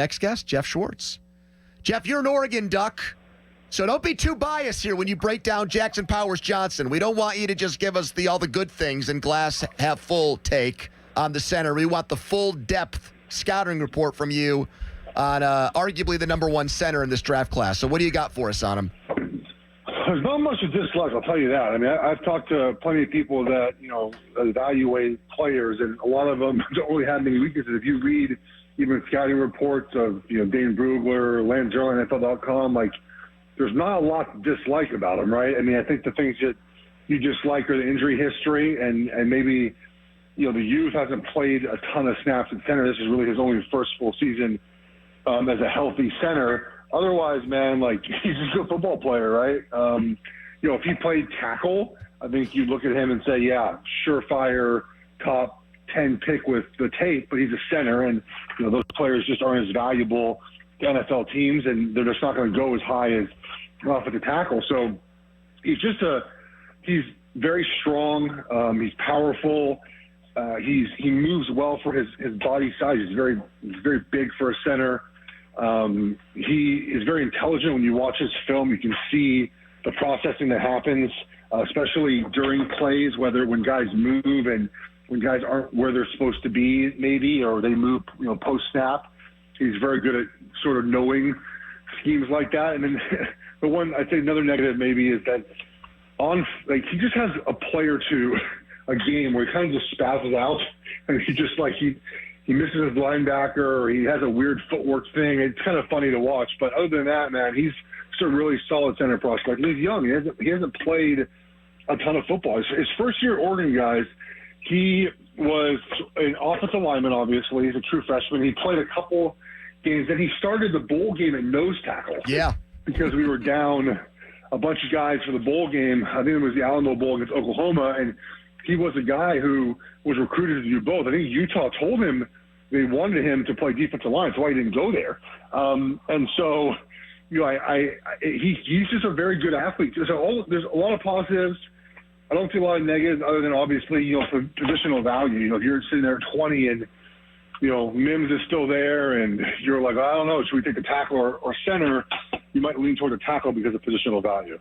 Next guest, Geoff Schwartz. Geoff, you're an Oregon Duck, so don't be too biased here when you break down Jackson Powers Johnson. We don't want you to just give us all the good things and glass half full take on the center. We want the full depth scouting report from you on arguably the number one center in this draft class. So what do you got for us on him? There's not much to dislike, I'll tell you that. I mean, I've talked to plenty of people that, evaluate players, and a lot of them don't really have many weaknesses. If you read even scouting reports of, Dane Brugler, Lance Zierlein, NFL.com, there's not a lot to dislike about him, right? I mean, I think the things that you dislike are the injury history and maybe, the youth hasn't played a ton of snaps at center. This is really his only first full season as a healthy center. Otherwise, man, he's a good football player, right? If he played tackle, I think you look at him and say, yeah, surefire top 10 pick with the tape, but he's a center, and those players just aren't as valuable to NFL teams, and they're just not going to go as high as offensive tackle. So he's very strong. He's powerful. He moves well for his body size. He's very big for a center. He is very intelligent. When you watch his film, you can see the processing that happens, especially during plays, whether when guys move and when guys aren't where they're supposed to be, maybe, or they move, post snap. He's very good at sort of knowing schemes like that. And then the one, I'd say another negative maybe is that he just has a play or two a game where he kind of just spazzes out, and he just he misses his linebacker, or he has a weird footwork thing. It's kind of funny to watch. But other than that, man, he's just a really solid center prospect. He's young. He hasn't played a ton of football. His first year at Oregon, guys, he was an offensive lineman, obviously. He's a true freshman. He played a couple games. Then he started the bowl game at nose tackle. Yeah. Because we were down a bunch of guys for the bowl game. I think it was the Alamo Bowl against Oklahoma, and he was a guy who was recruited to do both. I think Utah told him they wanted him to play defensive line, so he didn't go there. And so, he's just a very good athlete. So there's a lot of positives. I don't see a lot of negatives other than obviously, for positional value. If you're sitting there at 20 and, Mims is still there and you're like, I don't know, should we take a tackle or center? You might lean toward a tackle because of positional value.